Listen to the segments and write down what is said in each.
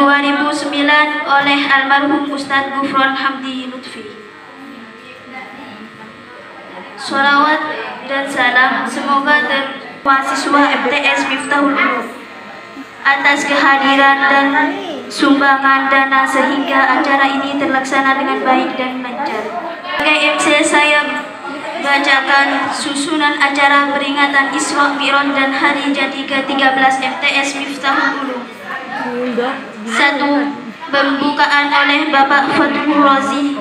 2009 oleh almarhum Ustadz Gufron Hamdi Lutfi. Sholawat dan salam semoga mahasiswa MTS Miftahul Ulum atas kehadiran dan sumbangan dana sehingga acara ini terlaksana dengan baik dan lancar. Sebagai MC saya bacakan susunan acara peringatan Isra Mi'raj dan Hari Jadi ke-13 MTS Miftahul Ulum. 1. Pembukaan oleh Bapak Fathur Razi.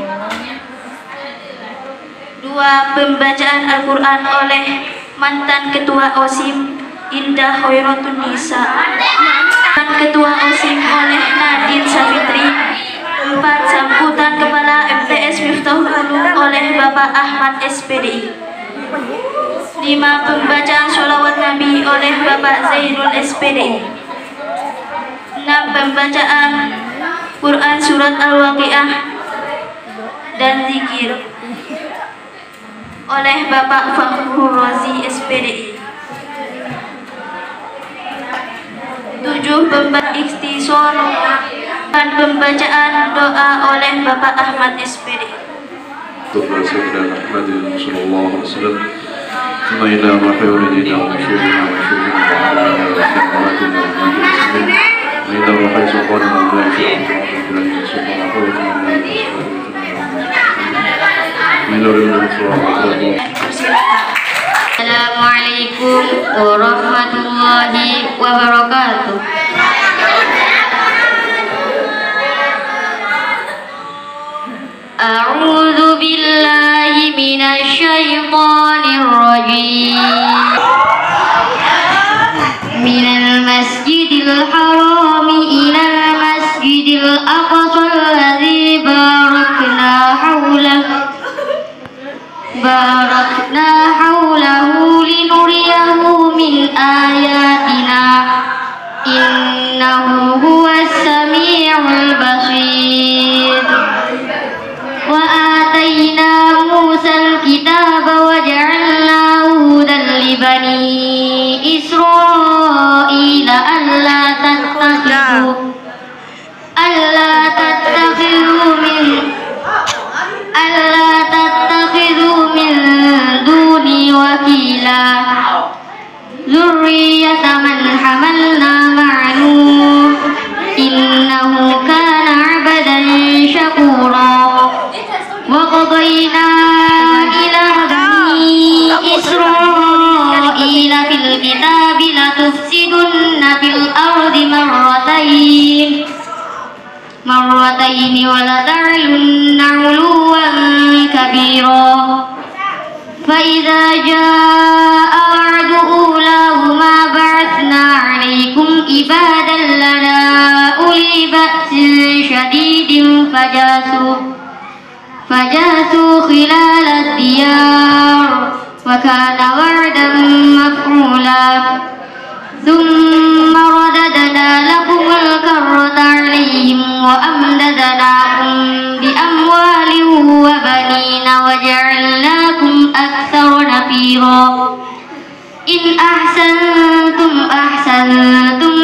2. Pembacaan Al-Quran oleh mantan Ketua OSIM Indah Hoiratun Nisa. Ketua OSIM oleh Nadine Savitri. 4. Sambutan Kepala MTS Miftahul Ulum oleh Bapak Ahmad SPDI. 5. Pembacaan sholawat Nabi oleh Bapak Zainul SPDI. 6. Pembacaan Quran Surat Al-Waqiah dan zikir oleh Bapak Fathur Razi SPDI. 7. Pembacaan ikhtisar dan pembacaan doa oleh Bapak Ahmad SPD. Assalamualaikum warahmatullahi wabarakatuh. A'udzu billahi minasyaitonir rajim. Minal masjidil harami ilal masjidil aqsal ladzi barakna haulahu linuriyahu min ayatina innahu huwas sami'ul basir. Wa atayna Musal kitaba wa ja'alnahu hudan li bani Israila alla tattakhidhu min duni wakila zurriyata man hamalna ma'a Nuh innahu kana 'abdan syakura. Wa qadayna ila bani Israila fil kitabi latufsidunna fil ardi marratayn wa la ta'lunna 'uluwan kabira. Fa idza jaa'a wa'du ulahuma ba'athna 'alaykum ibadan lana uli ba'sin syadidin fajasu khilal diyar wa kana wa'dan maf'ula. Thumma radadna lakumul karrata 'alayhim wa amdadnakum bi amwalin wa banina wa ja'alnakum aktsara nafira. In ahsantum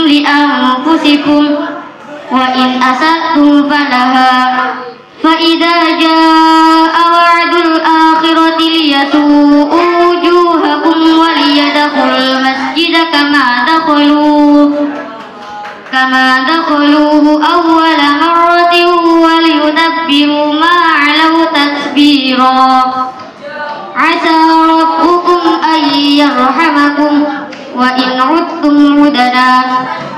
li anfusikum wa in asatum falaha. Fa idza jaa'a wa'dul akhirati liyasu'u wujuhakum wa liyadkhulul masjida kama dakhaluhu awwala marratin wa liyudabbiru ma 'alaw tasbira. Asa rabbukum ay yarhamakum wa in 'udtum 'udna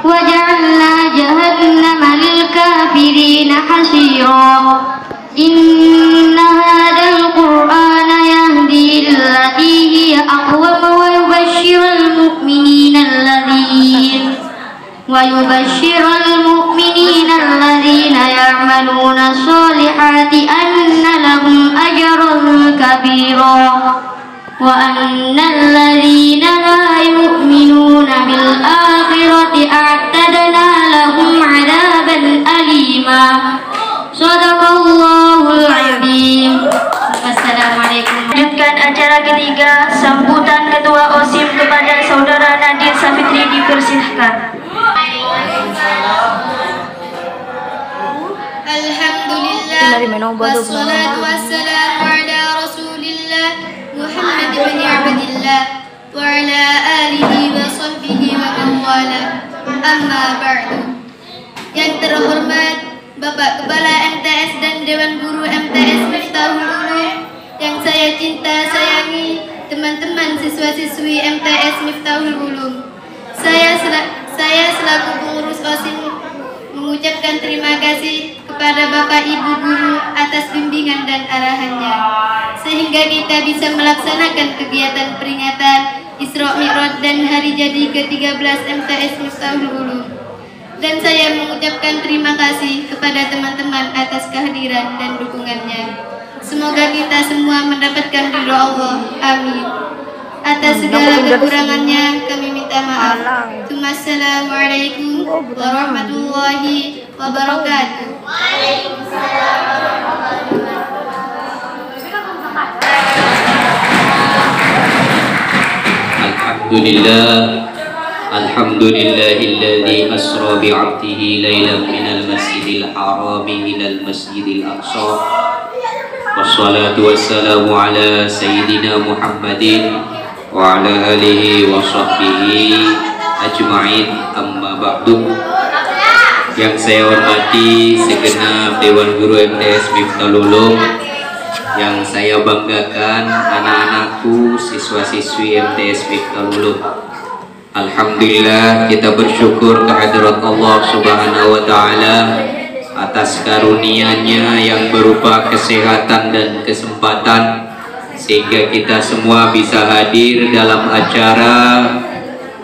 wa ja'alna jahannama lil kafirina hasira. Inna hadzal qur'ana yahdi lillati hiya aqwam wa yubashshirul mu'minina alladhina ya'maluna as-solihati anna lahum ajran kabira. Wa annal ladzina la yu'minuna bil akhirati a'tadna lahum 'adaban alima. Shadaqallahul azim. Wassalamualaikum. Lanjutkan acara ketiga, sambutan Ketua OSIM kepada Saudara Nadine Savitri dipersilahkan. Alhamdulillah wassalatu wassalamu ala Rasulillah Muhammad bin Abdillah wa ala alihi wa sahbihi wa man wala. Amma ba'du. Yang terhormat Bapak Kepala MTS dan Dewan Guru MTS Miftahul Ulum, yang saya cinta sayangi, teman-teman siswa-siswi MTS Miftahul Ulum. Saya selaku pengurus OSIS mengucapkan terima kasih kepada Bapak Ibu Guru atas bimbingan dan arahannya, sehingga kita bisa melaksanakan kegiatan peringatan Isra Mi'raj dan hari jadi ke-13 MTS Miftahul Ulum. Dan saya mengucapkan terima kasih kepada teman-teman atas kehadiran dan dukungannya. Semoga kita semua mendapatkan ridho Allah. Amin. Atas segala kekurangannya kami minta maaf. Assalamualaikum warahmatullahi wabarakatuh. Alhamdulillahilladzi asra bi'abdihi lailan minal masjidil harami ilal masjidil aqsa. Wassalatu wassalamu ala sayyidina Muhammadin wa ala alihi wa sahbihi ajma'in, amma ba'du. Yang saya hormati segenap Dewan Guru MTS Miftahul Ulum, yang saya banggakan anak-anakku, siswa-siswi MTS Miftahul Ulum. Alhamdulillah, kita bersyukur kehadirat Allah Subhanahu wa Ta'ala atas karunia-Nya yang berupa kesehatan dan kesempatan, sehingga kita semua bisa hadir dalam acara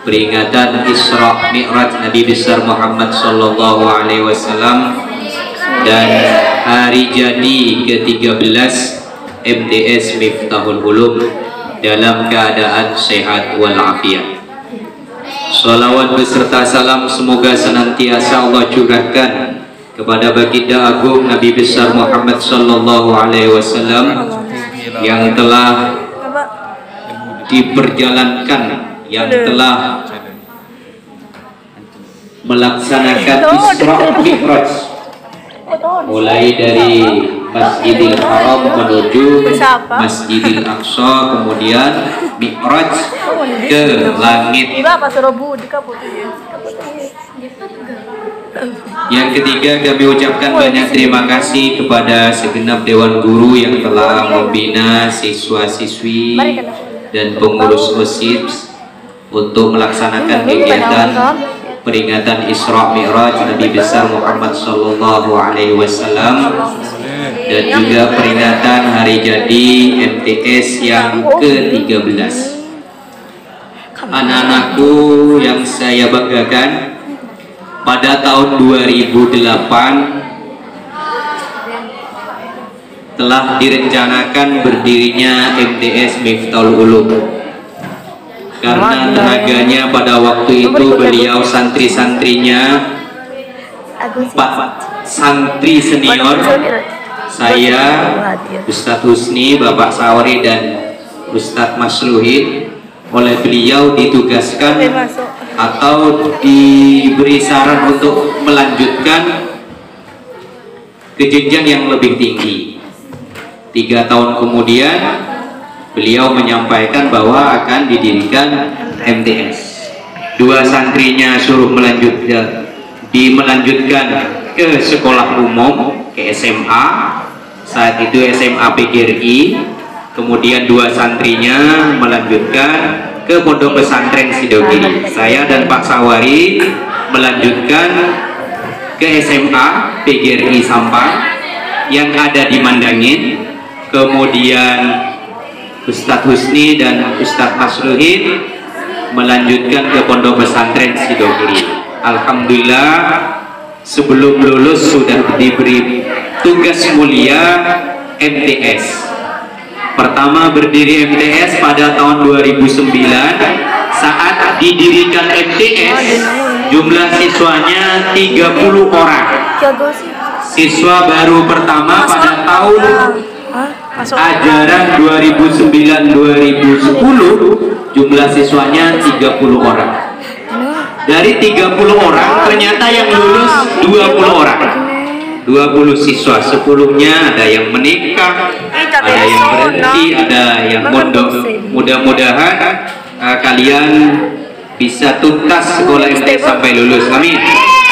peringatan Isra Mi'raj Nabi besar Muhammad sallallahu alaihi wasallam dan hari jadi ke-13 MTS Miftahul Ulum dalam keadaan sehat walafiat. Salawat beserta salam semoga senantiasa Allah curahkan kepada baginda agung Nabi besar Muhammad sallallahu alaihi wasallam yang telah diperjalankan, yang telah melaksanakan Isra Mi'raj mulai dari Masjidil Haram menuju Masjidil Aqsa, kemudian Mi'raj ke langit. Yang ketiga, kami ucapkan banyak terima kasih kepada segenap Dewan Guru yang telah membina siswa-siswi dan pengurus OSIS untuk melaksanakan kegiatan peringatan Isra Mi'raj Nabi besar Muhammad sallallahu alaihi wasallam dan juga peringatan hari jadi MTS yang ke-13. Anak-anakku yang saya banggakan, pada tahun 2008 telah direncanakan berdirinya MTS Miftahul Ulum. Karena tenaganya pada waktu itu beliau santri-santrinya 4 santri senior, saya, Ustadz Husni, Bapak Sawari dan Ustadz Masluhin, oleh beliau ditugaskan atau diberi saran untuk melanjutkan ke jenjang yang lebih tinggi. 3 tahun kemudian beliau menyampaikan bahwa akan didirikan MTS. 2 santrinya suruh melanjutkan ke sekolah umum, ke SMA, saat itu SMA PGRI. Kemudian 2 santrinya melanjutkan ke Pondok Pesantren Sidogiri. Saya dan Pak Sawari melanjutkan ke SMA PGRI Sampang yang ada di Mandangin. Kemudian Ustadz Husni dan Ustadz Masluhin melanjutkan ke Pondok Pesantren Sidogiri. Alhamdulillah, sebelum lulus sudah diberi tugas mulia MTS. Pertama berdiri MTS pada tahun 2009. Saat didirikan MTS, jumlah siswanya 30 orang. Siswa baru pertama pada tahun ajaran 2009-2010 jumlah siswanya 30 orang. Dari 30 orang ternyata yang lulus 20 orang. 20 siswa. Sebelumnya ada yang menikah, ada yang berhenti, ada yang mondok. Mudah-mudahan kalian bisa tuntas sekolah MTS sampai lulus. Amin.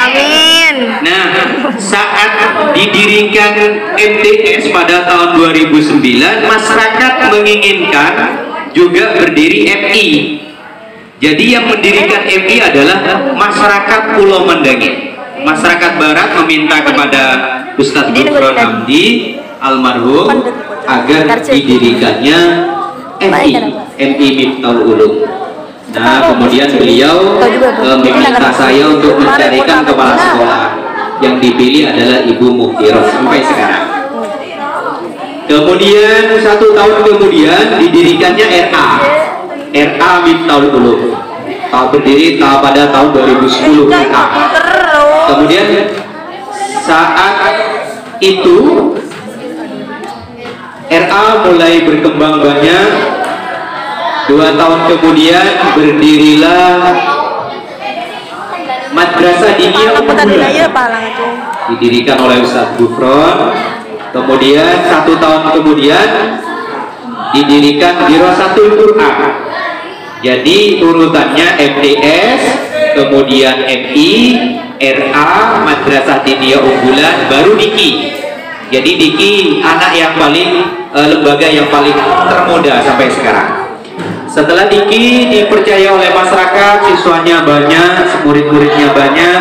Amin. Nah, saat didirikan MTS pada tahun 2009, masyarakat menginginkan juga berdiri MI. Jadi yang mendirikan MI adalah masyarakat Pulau Mandangit. Masyarakat Barat meminta kepada Ustadz Gufron Hamdi almarhum agar didirikannya MI Miftahul Ulum. Nah, kemudian beliau meminta saya untuk mencarikan kepala sekolah. Yang dipilih adalah Ibu Mukhirah sampai sekarang. Kemudian 1 tahun kemudian didirikannya RA Miftahul Ulum. Berdiri pada tahun 2010. Kemudian saat itu RA mulai berkembang banyak. 2 tahun kemudian berdirilah Madrasah Diniyah Unggulan, didirikan oleh Ustadz Gufron. Kemudian 1 tahun kemudian didirikan Dirasatul Quran. Jadi urutannya MTS, kemudian MI, RA, Madrasah Diniyah Unggulan, baru DIKI. Jadi DIKI anak yang paling lembaga yang paling termuda sampai sekarang. Setelah DIKI dipercaya oleh masyarakat, siswanya banyak, murid-muridnya banyak.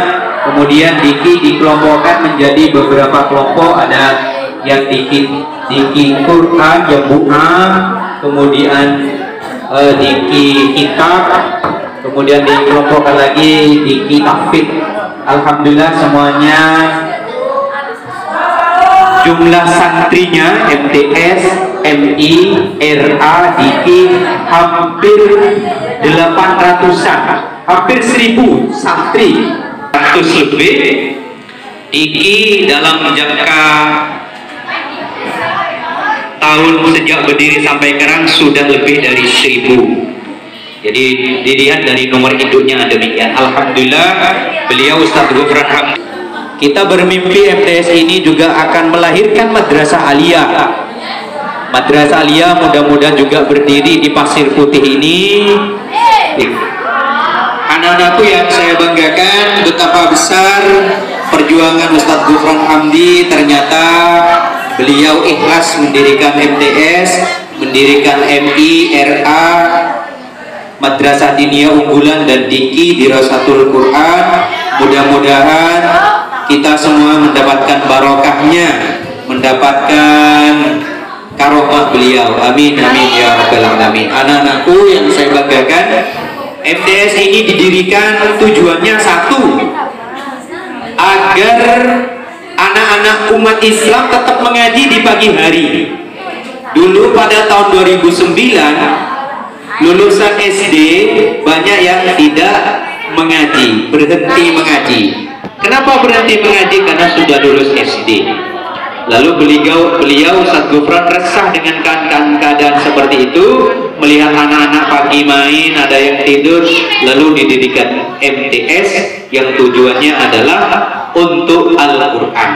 Kemudian DIKI dikelompokkan menjadi beberapa kelompok. Ada yang DIKI Quran, Jambu'ah, kemudian DIKI Kitab, kemudian dikelompokkan lagi DIKI Tahfidz. Alhamdulillah semuanya jumlah santrinya MTS, MI, RA, DIKI hampir 800-an, hampir 1000 santri, 100 lebih. DIKI dalam jangka tahun sejak berdiri sampai sekarang sudah lebih dari 1000. Jadi dilihat dari nomor induknya demikian. Alhamdulillah beliau Ustadz Gufron Hamdi. Kita bermimpi MTS ini juga akan melahirkan madrasah aliyah. Madrasah aliyah mudah-mudahan juga berdiri di Pasir Putih ini. Anak-anakku yang saya banggakan, betapa besar perjuangan Ustadz Gufron Hamdi. Ternyata beliau ikhlas mendirikan MTS, mendirikan MI, RA, Madrasah Diniyah Unggulan, dan DIKI Dirasatul Quran. Mudah-mudahan kita semua mendapatkan barokahnya, mendapatkan karomah beliau. Amin amin ya rabbal alamin. Anak-anakku yang saya banggakan, MTS ini didirikan tujuannya satu, agar anak-anak umat Islam tetap mengaji di pagi hari. Dulu pada tahun 2009 lulusan SD banyak yang tidak mengaji, berhenti mengaji. Kenapa berhenti mengaji? Karena sudah lulus SD. Lalu beliau Ustadz Gufron resah dengan keadaan seperti itu, melihat anak-anak pagi main, ada yang tidur, lalu didirikan MTS yang tujuannya adalah untuk Al-Quran.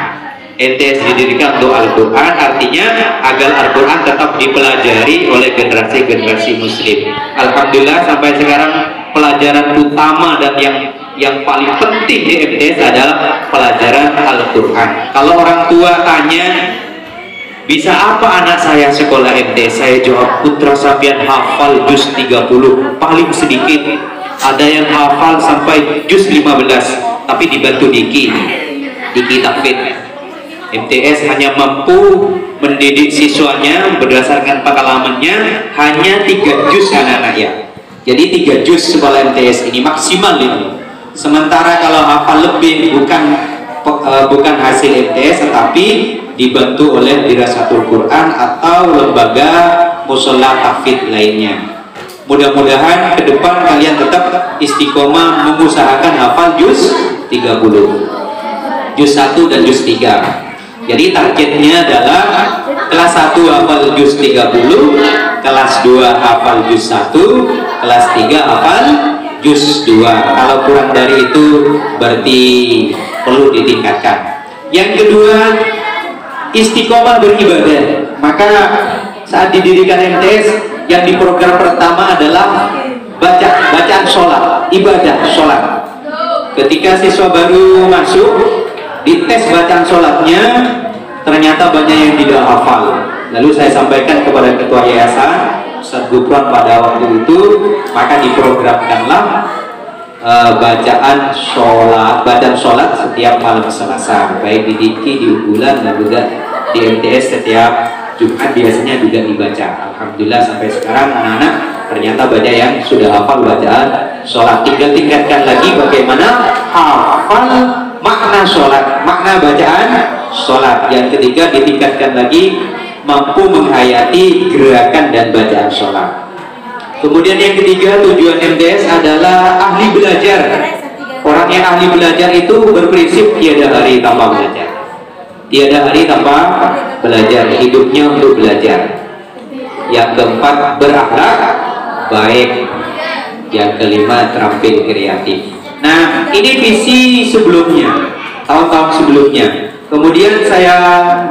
MTS didirikan untuk Al-Quran, artinya agar Al-Quran tetap dipelajari oleh generasi-generasi muslim. Alhamdulillah sampai sekarang pelajaran utama dan yang paling penting di MTS adalah pelajaran Al-Quran. Kalau orang tua tanya, bisa apa anak saya sekolah MTS? Saya jawab, putra sampean hafal juz 30, paling sedikit. Ada yang hafal sampai juz 15, tapi dibantu DIKI Tahfidz. MTS hanya mampu mendidik siswanya berdasarkan pengalamannya hanya 3 juz anak-anaknya. Jadi 3 juz sekolah MTS ini maksimal ini. Sementara kalau hafal lebih bukan hasil MTS, tetapi dibantu oleh Dirasatul Quran atau lembaga mushola tahfidz lainnya. Mudah-mudahan ke depan kalian tetap istiqomah mengusahakan hafal juz 30, juz 1 dan juz 3. Jadi targetnya adalah kelas 1 hafal juz 30, kelas 2 hafal juz 1, kelas 3 hafal juz 2. Kalau kurang dari itu berarti perlu ditingkatkan. Yang kedua, istiqomah beribadah. Maka saat didirikan MTS, yang diprogram pertama adalah bacaan sholat, ibadah sholat. Ketika siswa baru masuk, dites bacaan sholatnya, ternyata banyak yang tidak hafal. Lalu saya sampaikan kepada ketua yayasan Ustadz Gufron pada waktu itu, maka diprogramkanlah bacaan sholat setiap malam Selasa, baik di Diki, di Unggulan, dan juga di MTS setiap Jumat biasanya juga dibaca. Alhamdulillah sampai sekarang anak-anak ternyata banyak yang sudah hafal bacaan sholat. Tinggal tingkatkan lagi bagaimana hafal makna sholat, makna bacaan sholat. Yang ketiga, ditingkatkan lagi mampu menghayati gerakan dan bacaan sholat. Kemudian yang ketiga, tujuan MTS adalah ahli belajar. Orang yang ahli belajar itu berprinsip tiada hari tanpa belajar. Tiada hari tanpa belajar, hidupnya untuk belajar. Yang keempat, berakhlak baik. Yang kelima, terampil kreatif. Nah, ini visi sebelumnya, tahun-tahun sebelumnya. Kemudian saya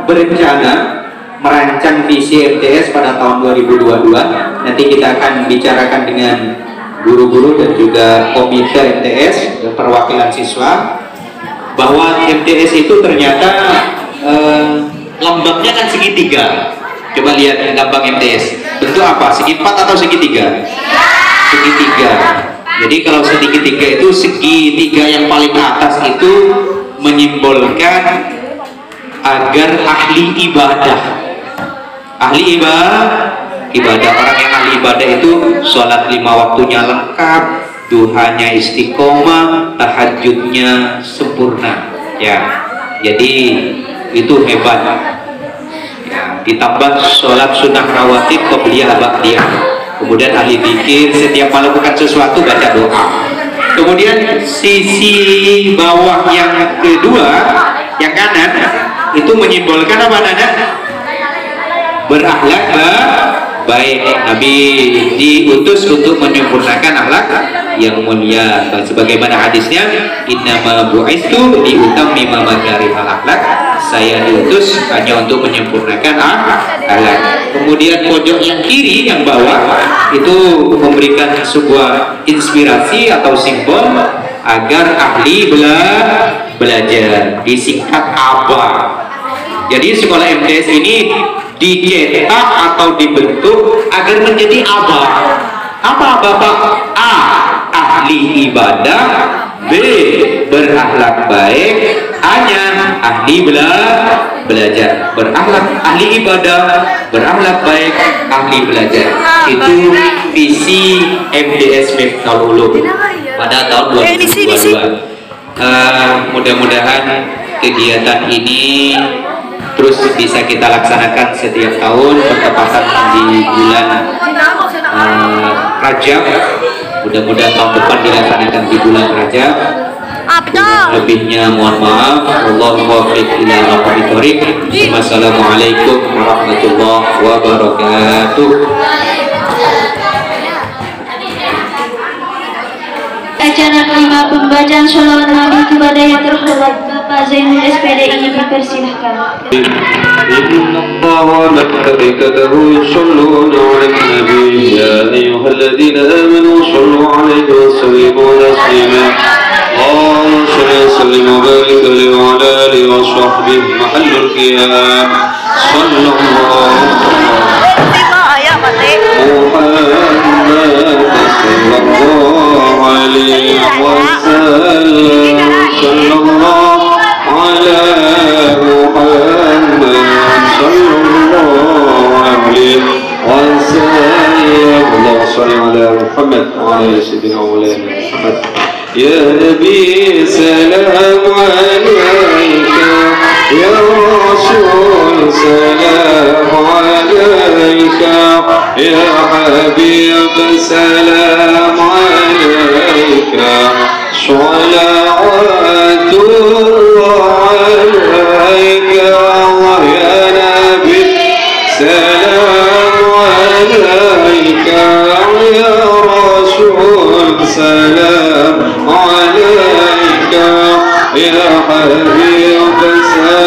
berencana merancang visi MTS pada tahun 2022. Nanti kita akan bicarakan dengan guru-guru dan juga komite MTS dan perwakilan siswa, bahwa MTS itu ternyata lambangnya kan segitiga. Coba lihat lambang MTS, bentuk apa? Segi 4 atau segitiga? Segitiga. Jadi kalau segitiga itu, segitiga yang paling atas itu menyimbolkan agar ahli ibadah. Ahli ibadah, orang yang ahli ibadah itu sholat 5 waktunya lengkap, duhanya istiqomah, tahajudnya sempurna, ya. Jadi itu hebat, ya. Ditambah sholat sunnah rawatib, qobliyah, ba'diyah. Kemudian ahli zikir, setiap melakukan sesuatu baca doa. Kemudian sisi bawah yang kedua, yang kanan, itu menyimbolkan apa, Nana? Berakhlak baik. Nabi diutus untuk menyempurnakan akhlak yang mulia, sebagaimana hadisnya, innama bu'istu liutammima makarimal akhlak, saya diutus hanya untuk menyempurnakan akhlak. Kemudian pojok yang kiri, yang bawah, itu memberikan sebuah inspirasi atau simbol agar ahli belajar, disingkat ABA. Jadi sekolah MTS ini dicetak atau dibentuk agar menjadi ABA. Apa Bapak? A, ahli ibadah. B, berakhlak baik. A-nya ahli belajar. Berakhlak, ahli ibadah, berakhlak baik, ahli belajar. Itu visi MTS Miftahul Ulum pada tahun 2022. Mudah-mudahan kegiatan ini terus bisa kita laksanakan setiap tahun bertepatan di bulan Rajab. Mudah-mudahan tahun depan dilaksanakan di bulan Rajab. Lebihnya mohon maaf. Wallahu muwaffiq ila aqwamit thoriq. Wassalamualaikum warahmatullahi wabarakatuh. Acara kelima, pembacaan sholawat Nabi kepada yang terhormat Bapak Zainul SPDI dipersilahkan. إن الله وملائكته يصلون على النبي يا أيها الذين آمنوا صلوا عليه وسلموا تسليما اللهم صل وسلم وبارك عليه وعلى آله وصحبه محل القيام صلى الله عليه وسلم صلى الله على محمد صلى الله عليه وسلم اللهم صل على محمد وعلى سيدنا مولانا محمد يا نبي سلام عليك يا رسول سلام عليك يا حبيب سلام عليك صلوات الله عليك يا نبي سلام عليك يا رسول سلام عليك يا حبيب سلام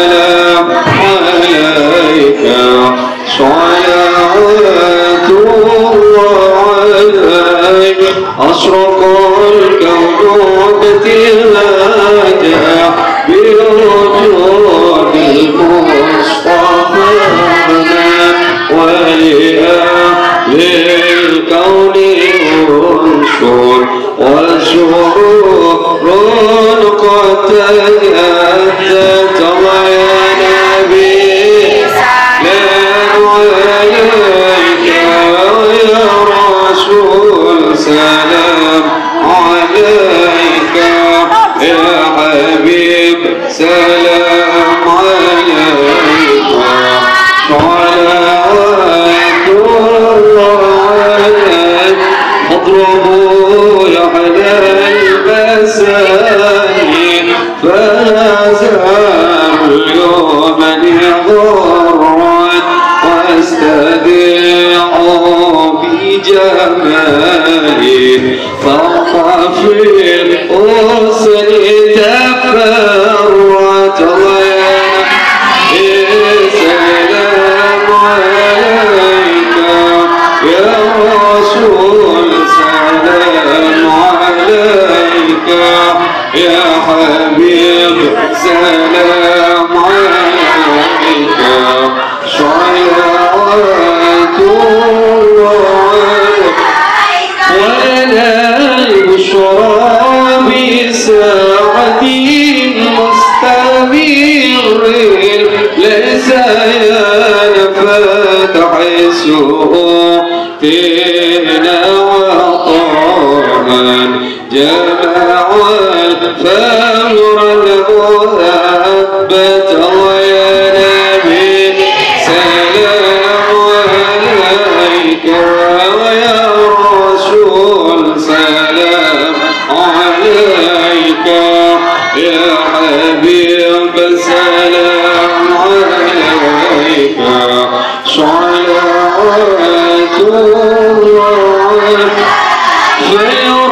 الزيان فتح السوق فينا وطعما جمع الفمر المهبت يا نبي سلام عليك ويا رسول سلام عليك يا حبيب سلام عليك صلوات الله في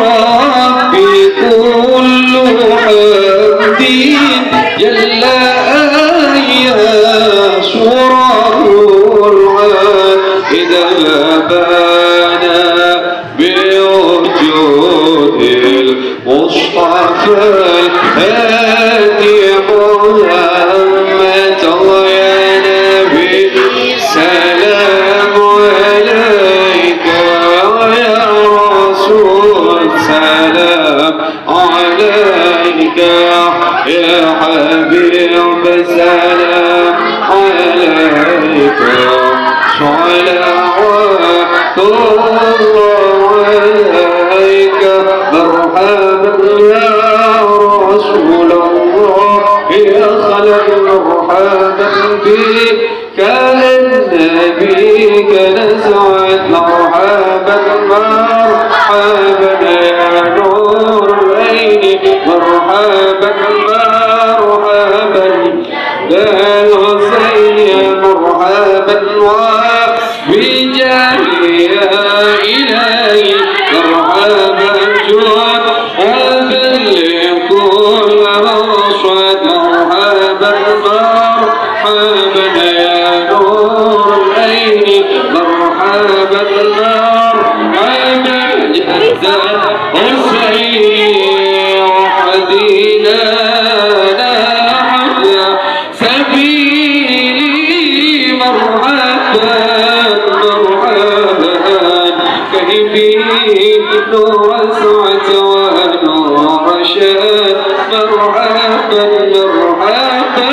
ربي كل حمد جل آية سورة العاد إذا لبانا بوجود المصطفى الهادي محمد الله يا نبي سلام عليك يا رسول سلام عليك يا حبيب سلام عليك صلوات الله عليك مرحبا يا رسول الله يا خلق مرحبا بك النبي نسعد مرحبا مرحبا يا نور العين مرحبا مرحبا يا الحسين مرحبا وبجميع إلهي مرحبا جواد وبالكل رشد مرحبا مرحبا يا نور العين مرحبا مرحبا جد حسين وحدينا سبيلي مرحبا مرحبا كيفي نور سعة ونور رشاد مرحبا مرحبا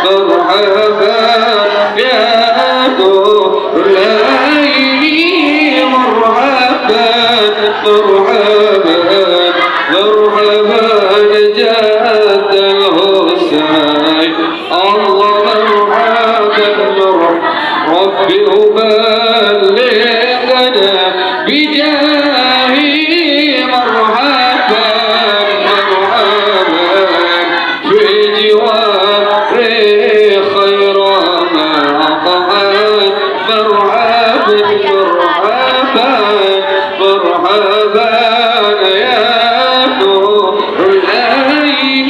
مرحبا يا نور العين مرحبا مرحبا مرحبا نجاة الحسين الله مرحبا ربي أبلغنا بجاهي مرحبا مرحبا في جواري خير ما قعد مرحبا مرحبا مرحبا يا نور العين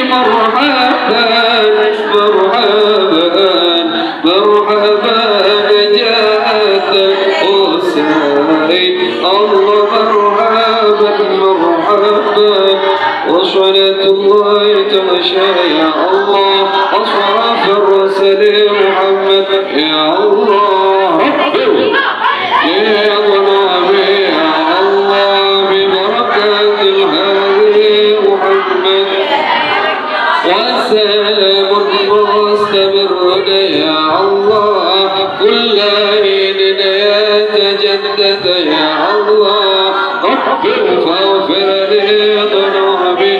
مرحبا مرحبا مرحبا نجاة الحسين الله مرحبا مرحبا وصلاة الله تغشى يا الله أصرف الرسل محمد يا الله يا الله يا الله ببركة الهادي محمد وسلام مستمر يا الله كل حين يتجدد يا الله اغفر فاغفر لي ذنوبي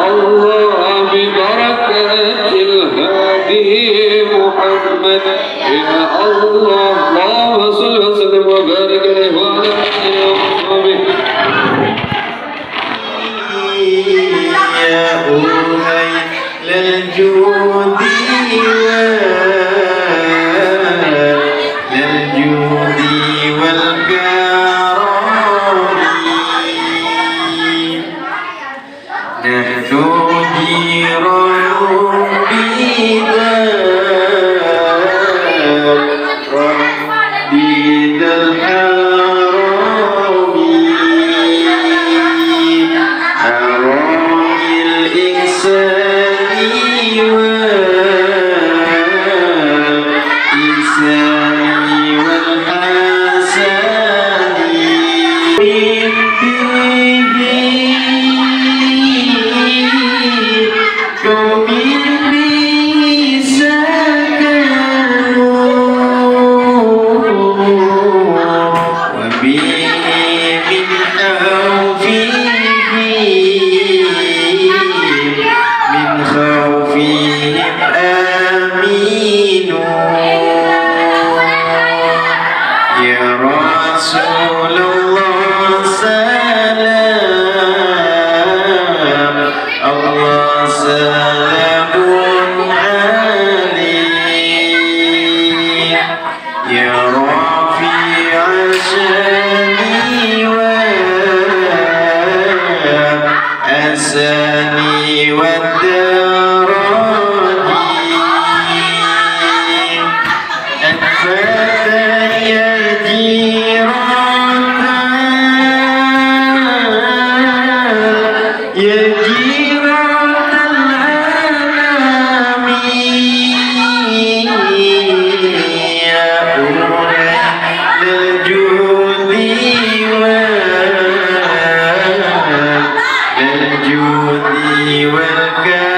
الله ببركة الهادي محمد يا الله اللهم صل وسلم وبارك عليه وعلى آله وصحبه يا أوهي للجود والكرم نحن جيران ربي ذا الحرم حرام الإنسان Ya Rasulullah salam Allah salamun alaih Ya Rafi'a syani wa asani wa والكرم